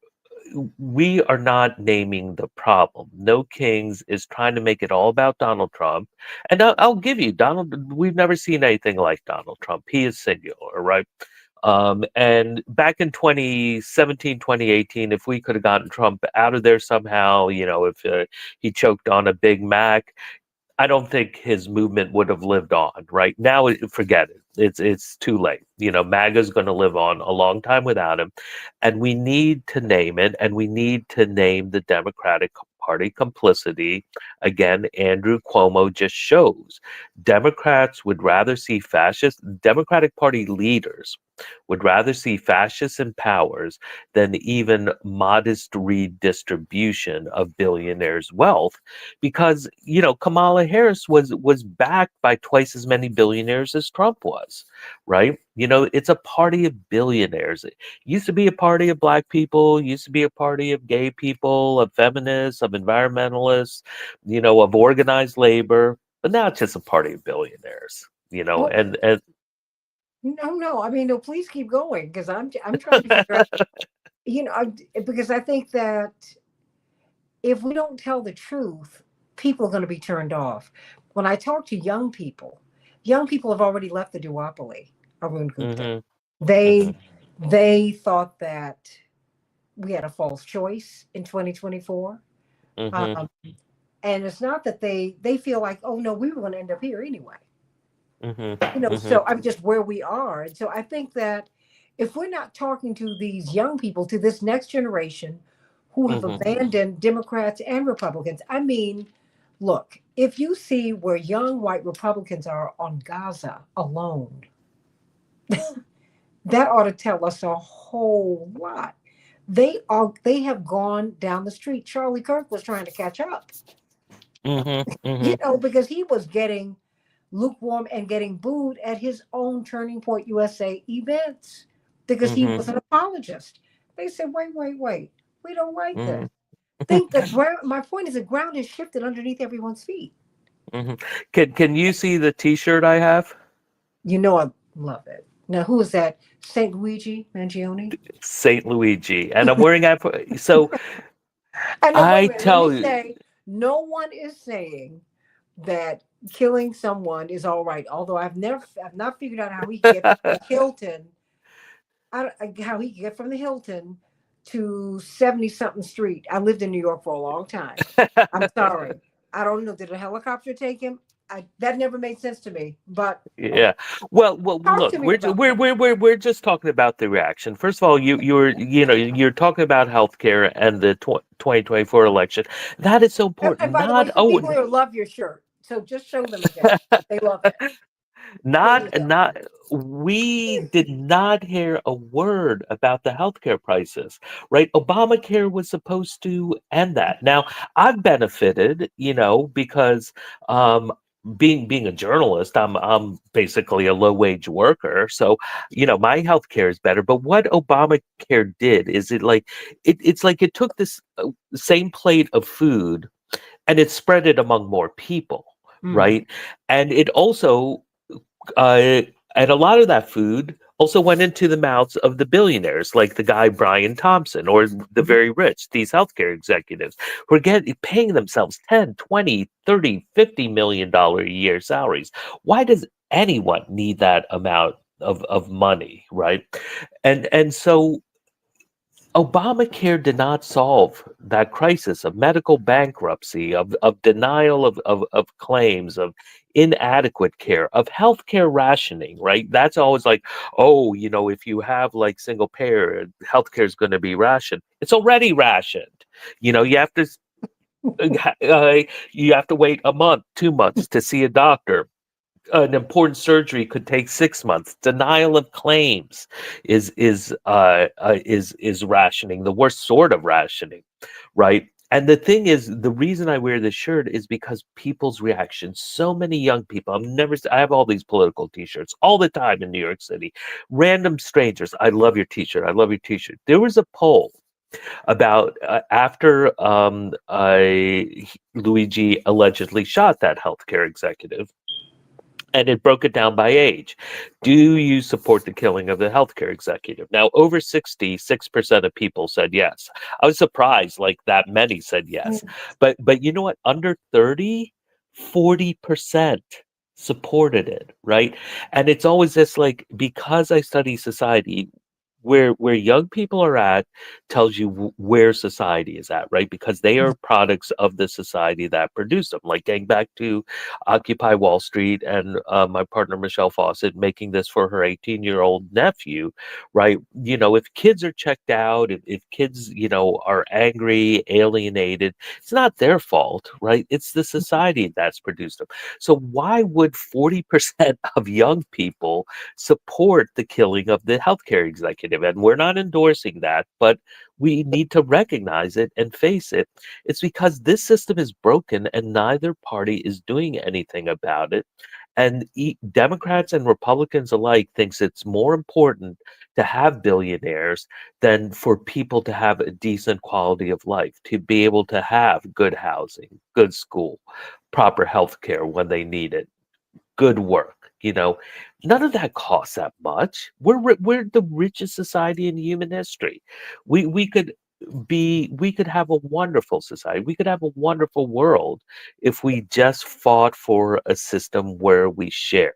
not naming the problem. No Kings is trying to make it all about Donald Trump. And I'll give you, we've never seen anything like Donald Trump. He is singular, right? And back in 2017, 2018, if we could have gotten Trump out of there somehow, if he choked on a Big Mac, I don't think his movement would have lived on. Right now, forget it. It's too late. MAGA's going to live on a long time without him, and we need to name it, and we need to name the Democratic Party complicity. Again, Andrew Cuomo just shows Democrats would rather see fascist Democratic Party leaders would rather see fascists in powers than even modest redistribution of billionaires' wealth, because Kamala Harris was backed by twice as many billionaires as Trump was, right? It's a party of billionaires. It used to be a party of black people, used to be a party of gay people, of feminists, of environmentalists, of organized labor, but now it's just a party of billionaires. Well, And no, no. I mean, no. Please keep going because I'm trying to figure out. Because I think that if we don't tell the truth, people are going to be turned off. When I talk to young people have already left the duopoly. Arun Gupta. hmm They hmm they thought that we had a false choice in 2024. hmm Um, and it's not that they feel like, oh no, we were going to end up here anyway. hmm hmm So I'm just where we are. And so I think that if we're not talking to these young people, to this next generation who have hmm abandoned Democrats and Republicans, I mean, look, if you see where young white Republicans are on Gaza alone, that ought to tell us a whole lot. They have gone down the street. Charlie Kirk was trying to catch up, hmm hmm because he was getting lukewarm and getting booed at his own Turning Point USA events because he hmm was an apologist. They said, wait, wait, wait. We don't like hmm this. Think that ground, my point is the ground has shifted underneath everyone's feet. hmm Can you see the T-shirt I have? I love it. Now, who is that? St. Luigi Mangione? Saint Luigi, and I'm wearing it. So I know, wait a I minute. Let me tell you, say, no one is saying that killing someone is all right. Although I've not figured out how he can get from the Hilton how he could get from the Hilton to 70 something street. I lived in New York for a long time. I'm sorry. I don't know. Did a helicopter take him? That never made sense to me. But okay, yeah. Well, talk to look, me about that. we're just talking about the reaction. First of all, you're talking about healthcare and the 2024 election. That is so And important. by the way, Not some oh, people here love your shirt. So just show them again. They love it. There you go. not we did not hear a word about the healthcare crisis, right? Obamacare was supposed to end that. Now, I've benefited, because being a journalist, I'm basically a low wage worker, so my healthcare is better. But what Obamacare did is it's like it took this same plate of food and it spread it among more people, Mhm. right? And it also uh, and a lot of that food also went into the mouths of the billionaires, like the guy Brian Thompson, or the very rich, these healthcare executives who are paying themselves 10, 20, 30, $50 million a year salaries. Why does anyone need that amount of money, right? And so Obamacare did not solve that crisis of medical bankruptcy, of denial of claims, of inadequate care, of healthcare rationing, right? That's always like, oh, if you have like single payer, healthcare is going to be rationed. It's already rationed. You have to uh, you have to wait a month, 2 months to see a doctor. an important surgery could take 6 months. Denial of claims is rationing, the worst sort of rationing, right? And the thing is, the reason I wear this shirt is because people's reactions. So many young people. I have all these political T-shirts all the time in New York City. Random strangers. I love your T-shirt. I love your T-shirt. There was a poll about after Luigi allegedly shot that healthcare executive, and it broke it down by age. Do you support the killing of the healthcare executive? Now, over 66% of people said yes. I was surprised, like that many said yes. But you know what? Under 30, 40% supported it, right? And it's always this like, because I study society, where young people are at tells you where society is at, right? Because they are products of the society that produced them. Like getting back to Occupy Wall Street and my partner Michelle Fawcett making this for her 18-year-old nephew, right? You know, if kids are checked out, if kids, you know, are angry, alienated, it's not their fault, right? It's the society that's produced them. So why would 40% of young people support the killing of the healthcare executive? And we're not endorsing that, but we need to recognize it and face it. It's because this system is broken and neither party is doing anything about it. And Democrats and Republicans alike thinks it's more important to have billionaires than for people to have a decent quality of life, to be able to have good housing, good school, proper health care when they need it, good work. You know, none of that costs that much. We're the richest society in human history. We could we could have a wonderful society. We could have a wonderful world if we just fought for a system where we share,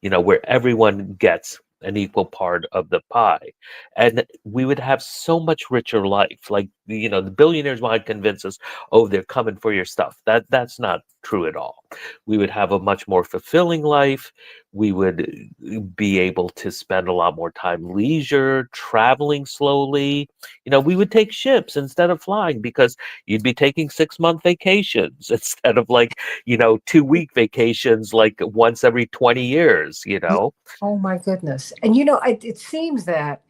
you know, where everyone gets an equal part of the pie. And we would have so much richer life. Like, you know, the billionaires might convince us, oh, they're coming for your stuff. That's not true at all. We would have a much more fulfilling life. We would be able to spend a lot more time leisure, traveling slowly. You know, we would take ships instead of flying because you'd be taking 6-month vacations instead of like, you know, 2-week vacations like once every 20 years, you Yeah. know? Oh my goodness. And you know, it seems that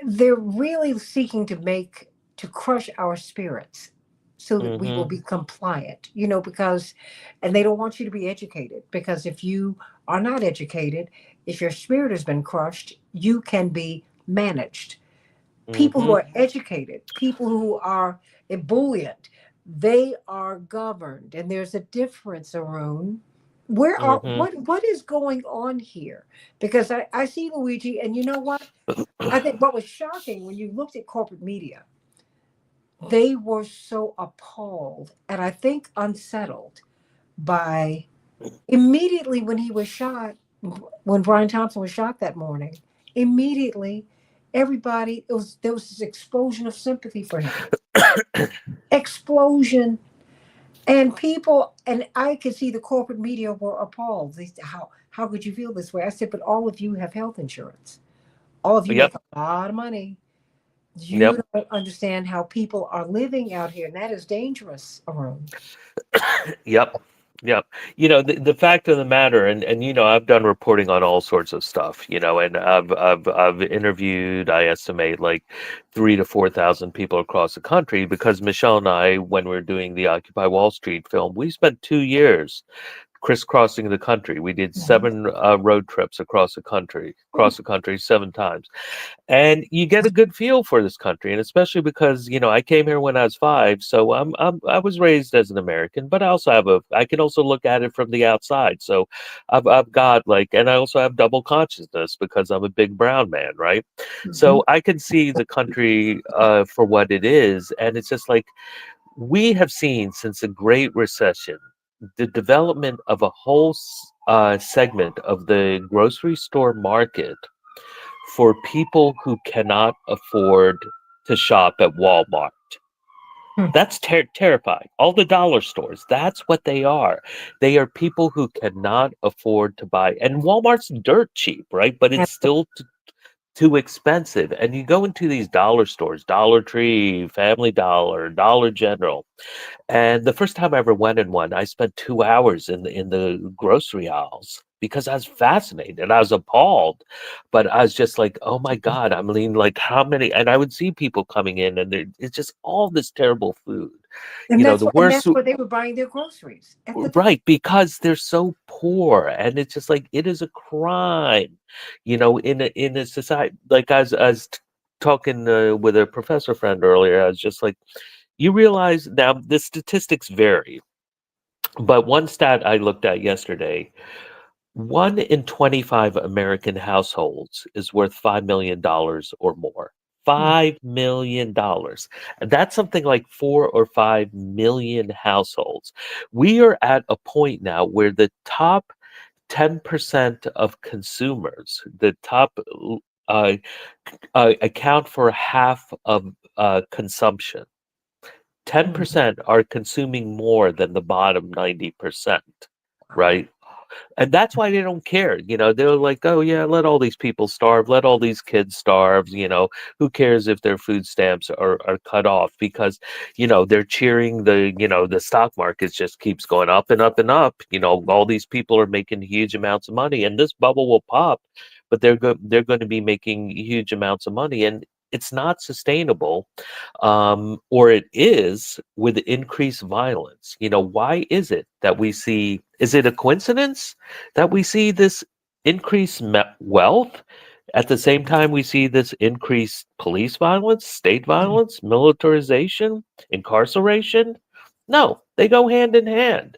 they're really seeking to crush our spirits so that we will Hmm. be compliant, you know, because, and they don't want you to be educated because if you are not educated, if your spirit has been crushed, you can be managed. People who Hmm. are educated, people who are ebullient, they are governed. And there's a difference, Arun. Hmm. What is going on here? Because I see Luigi, and you know what? I think what was shocking when you looked at corporate media, they were so appalled and I think unsettled by immediately when he was shot, when Brian Thompson was shot that morning, immediately everybody, there was this explosion of sympathy for him. Explosion. And people, and I could see the corporate media were appalled. They said, how could you feel this way? I said, but all of you have health insurance. All of you make Yep. a lot of money. You Yep. don't understand how people are living out here, and that is dangerous, Arun. Yep. Yep. You know, the fact of the matter, and you know, I've done reporting on all sorts of stuff, you know, and I've interviewed, I estimate like 3 to 4 thousand people across the country because Michelle and I, when we are doing the Occupy Wall Street film, we spent 2 years crisscrossing the country. We did Mhm. 7 road trips across the country 7 times, and you get a good feel for this country, and especially because, you know, I came here when I was 5, so I was raised as an American, but I also have a I can also look at it from the outside. So I've got like, and I also have double consciousness because I'm a big brown man, right? Mhm. So I can see the country for what it is, and it's just like we have seen since the Great Recession the development of a whole segment of the grocery store market for people who cannot afford to shop at Walmart. Hmm. That's terrifying. All the dollar stores, that's what they are. They are people who cannot afford to buy. And Walmart's dirt cheap, right? But it's still too expensive. And you go into these dollar stores, Dollar Tree, Family Dollar, Dollar General, and the first time I ever went in one, I spent 2 hours in the grocery aisles because I was fascinated. I was appalled, but I was just like, "Oh my God," I mean, like, how many, and I would see people coming in, and it's just all this terrible food. And The and worst, that's where they were buying their groceries at the right, because they're so poor, and it's just like, it is a crime, in a society. Like, I was talking with a professor friend earlier. I was just like, you realize now the statistics vary, but one stat I looked at yesterday: 1 in 25 American households is worth $5 million or more. $5 million. And that's something like 4 or 5 million households. We are at a point now where the top 10% of consumers, the top uh, account for half of consumption. Mhm. 10% are consuming more than the bottom 90%, Wow. right? And that's why they don't care. They're like, oh yeah, let all these people starve, let all these kids starve. Who cares if their food stamps are cut off? Because they're cheering the stock market just keeps going up and up and up. All these people are making huge amounts of money, and this bubble will pop, but they're going to be making huge amounts of money, and it's not sustainable. Or it is, with increased violence. Why is it that we see? Is it a coincidence that we see this increased wealth at the same time we see this increased police violence, state Mhm. violence, militarization, incarceration? No, they go hand in hand.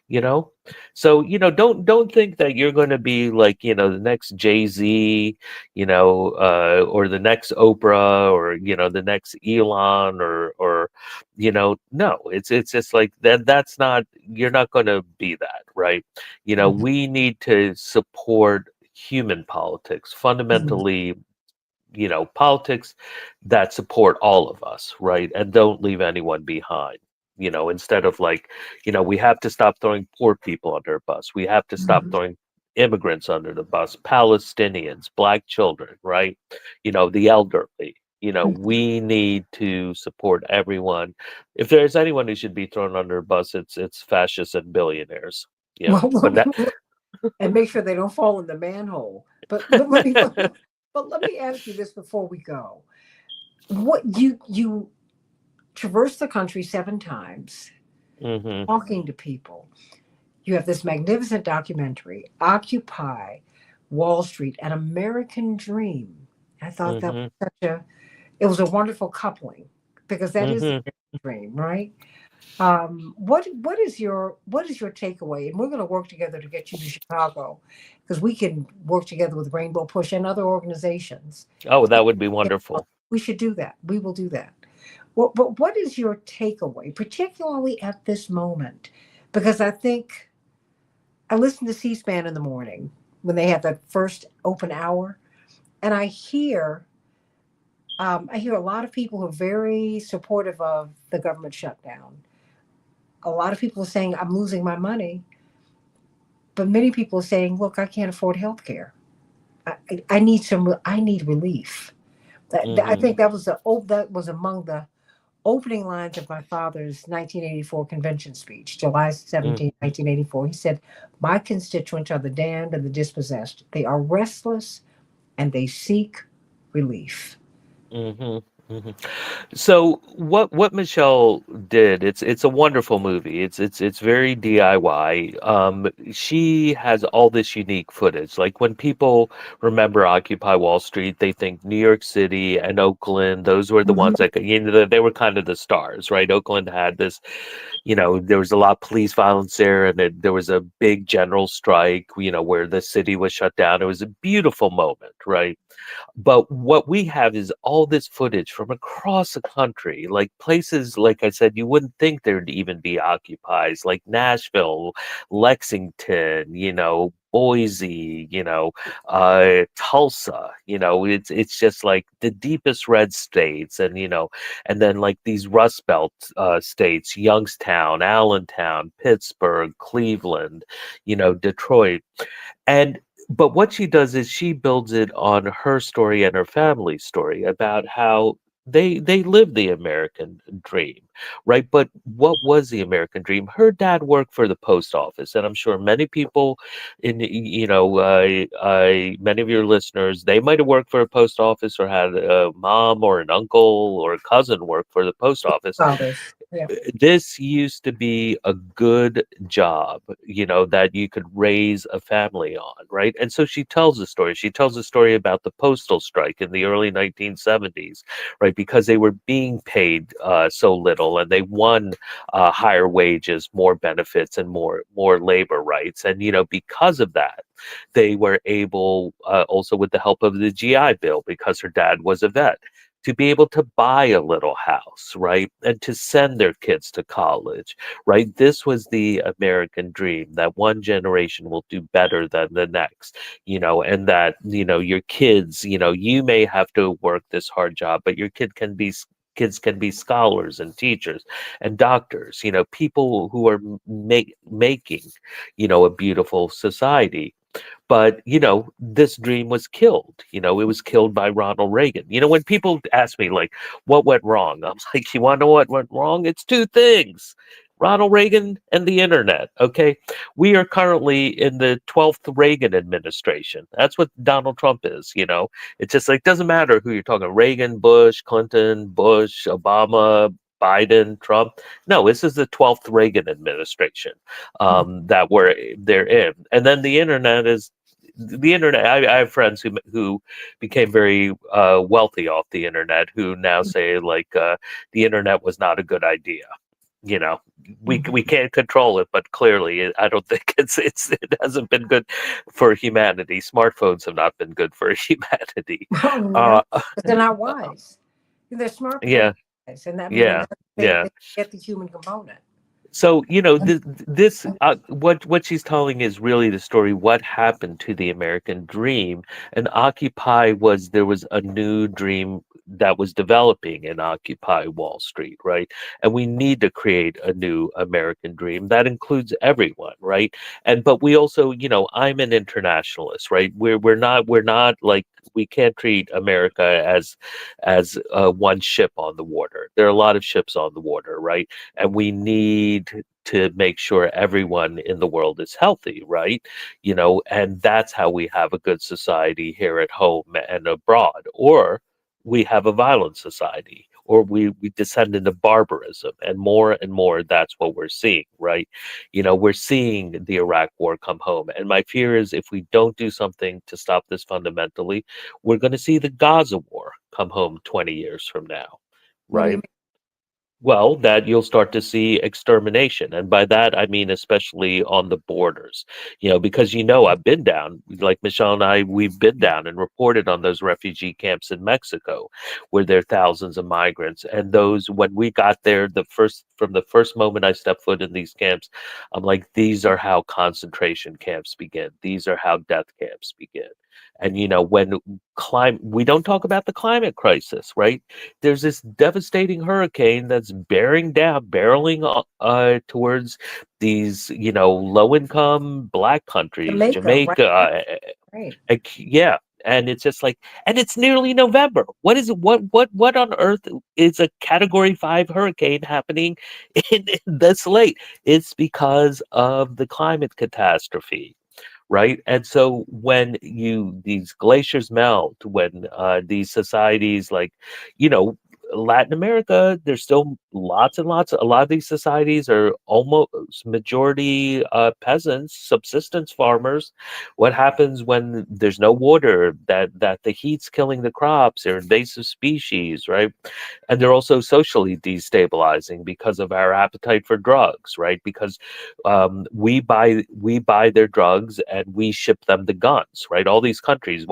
You know, so don't think that you're going to be like the next Jay Z, or the next Oprah, or the next Elon, or no, it's just like that. That's not, you're not going to be that, right? Mhm. We need to support human politics, Mhm. fundamentally, politics that support all of us, right? And don't leave anyone behind. Instead of like, we have to stop throwing poor people under a bus. We have to stop Mhm. throwing immigrants under the bus, Palestinians, black children, right? The elderly. We need to support everyone. If there's anyone who should be thrown under a bus, it's fascists and billionaires. But that. And make sure they don't fall in the manhole. But let me ask you this before we go. What you traverse the country 7 times, Mhm. talking to people. You have this magnificent documentary, Occupy Wall Street, an American Dream. I thought that Mhm. was it was a wonderful coupling because that is the Mhm. dream, right? What is your takeaway? And we're going to work together to get you to Chicago because we can work together with Rainbow Push and other organizations. Oh, that would be Yeah, wonderful. we should do that. We will do that. Well, but what is your takeaway, particularly at this moment? Because I think I listen to C-SPAN in the morning when they have that first open hour, and I hear a lot of people who are very supportive of the government shutdown. A lot of people are saying I'm losing my money, but many people are saying, "Look, I can't afford health care. I need I need relief." I Mhm. think that was among the opening lines of my father's 1984 convention speech, Mm. July 17, 1984. He said, "My constituents are the damned and the dispossessed. They are restless and they seek relief." Mhm. Mhm. So what Michelle did, it's a wonderful movie. It's very DIY. She has all this unique footage. Like, when people remember Occupy Wall Street, they think New York City and Oakland. Those were the Mhm. ones that they were kind of the stars, right? Oakland had this, there was a lot of police violence there, and there was a big general strike, where the city was shut down. It was a beautiful moment, right? But what we have is all this footage from across the country, like places, like I said, you wouldn't think there'd even be occupies, like Nashville, Lexington, Boise, Tulsa. It's just like the deepest red states, and then like these Rust Belt states: Youngstown, Allentown, Pittsburgh, Cleveland, Detroit. And But what she does is she builds it on her story and her family's story about how they lived the American dream, right? But what was the American dream? Her dad worked for the post office, and I'm sure many people many of your listeners, they might have worked for a post office or had a mom or an uncle or a cousin work for the post office. Fathers. Yeah. This used to be a good job, that you could raise a family on, right? And so she tells a story. She tells a story about the postal strike in the early 1970s, right? Because they were being paid so little, and they won higher wages, more benefits, and more labor rights. And because of that, they were able, also with the help of the GI Bill, because her dad was a vet, to be able to buy a little house, right? And to send their kids to college, right? This was the American dream, that one generation will do better than the next, and that, your kids, you may have to work this hard job, but your kids can be scholars and teachers and doctors, people who are making, a beautiful society. But, this dream was killed. It was killed by Ronald Reagan. When people ask me, like, what went wrong? I'm like, you want to know what went wrong? It's two things: Ronald Reagan and the internet. Okay. We are currently in the 12th Reagan administration. That's what Donald Trump is. It's just like, doesn't matter who you're talking: Reagan, Bush, Clinton, Bush, Obama, Biden, Trump. No, this is the 12th Reagan administration Mm. that they're in. And then the internet. I have friends who became very wealthy off the internet, who now say, like, the internet was not a good idea. You know, we Mhm. can't control it, but clearly, I don't think it hasn't been good for humanity. Smartphones have not been good for humanity. Oh no, Uh, 'cause they're not wise. They're smart, but they're not yeah, wise, and I mean, yeah, yeah. they get the human component. So, what she's telling is really the story, what happened to the American dream. And Occupy was there was a new dream that was developing in Occupy Wall Street, right? And we need to create a new American dream that includes everyone, right? And but we also, I'm an internationalist, right? We're not like, we can't treat America as one ship on the water. There are a lot of ships on the water, right? And we need to make sure everyone in the world is healthy, right? And that's how we have a good society here at home and abroad. Or we have a violent society, or we descend into barbarism, and more that's what we're seeing, right? We're seeing the Iraq war come home, and my fear is, if we don't do something to stop this fundamentally, we're going to see the Gaza war come home 20 years from now, What do you right? Well, that you'll start to see extermination. And by that, I mean especially on the borders, because, I've been down, like Michelle and I, we've been mean? down and reported on those refugee camps in Mexico, where there are thousands of migrants. And those, when we got there, from the first moment I stepped foot in these camps, I'm like, these are how concentration camps begin. These are how death camps begin. And, when we don't talk about the climate crisis, right? There's this devastating hurricane that's barreling towards these, low income black countries, Jamaica, right? Jamaica, Right. yeah. And it's just like, and it's nearly November. What is it? What on earth is a Category 5 hurricane happening in this late? It's because of the climate catastrophe, right? And so when these glaciers melt, when these societies, like, you know Latin America, there's still lots and lots. A lot of these societies are almost majority peasants, subsistence farmers. What happens when there's no water? That the heat's killing the crops. They're invasive species, right? And they're also socially destabilizing because of our appetite for drugs, right? Because we buy their drugs and we ship them the guns, right? All these countries,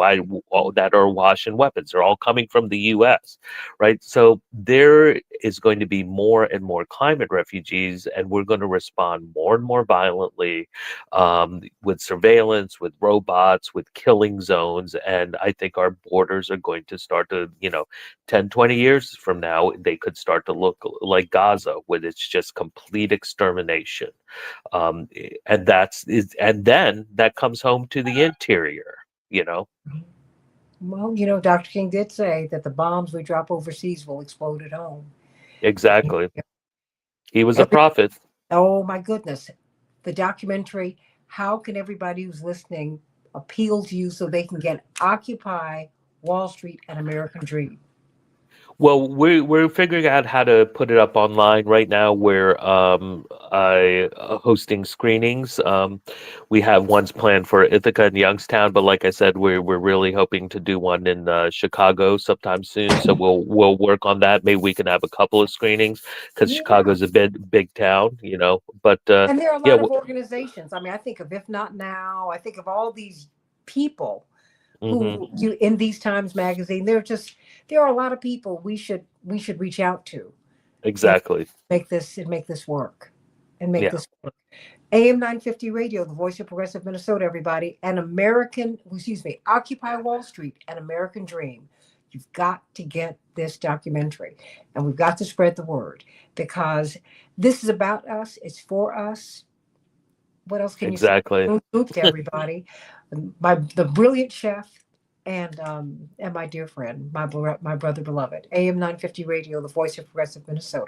all that are awash in weapons, are all coming from the U.S., right? So there, is going to be more and more climate refugees, and we're going to respond more and more violently, with surveillance, with robots, with killing zones. And I think our borders are going to start to, 10, 20 years from now, they could start to look like Gaza, with its just complete extermination. And then that comes home to the interior, you know? Well, Dr. King did say that the bombs we drop overseas will explode at home. Exactly. He was a Every, prophet. oh my goodness. The documentary, how can everybody who's listening appeal to you so they can get Occupy Wall Street and American Dream? Well, we're figuring out how to put it up online right now. We're I hosting screenings. We have ones planned for Ithaca and Youngstown, but like I said, we're really hoping to do one in Chicago sometime soon. So we'll work on that. Maybe we can have a couple of screenings because Yeah. Chicago's a big town, you know. But And there are a yeah, lot of organizations. I mean, I think of If Not Now, I think of all these people hmm who you in these Times magazine. There are a lot of people we should reach out to and exactly. make this work and make Yeah, this work. AM 950 Radio, the voice of progressive Minnesota, everybody, and Occupy Wall Street, an American Dream. You've got to get this documentary, and we've got to spread the word because this is about us. It's for us. What else can you say? exactly. Salute to everybody. The brilliant chef and my dear friend, my brother beloved. AM 950 Radio, the voice of progressive Minnesota.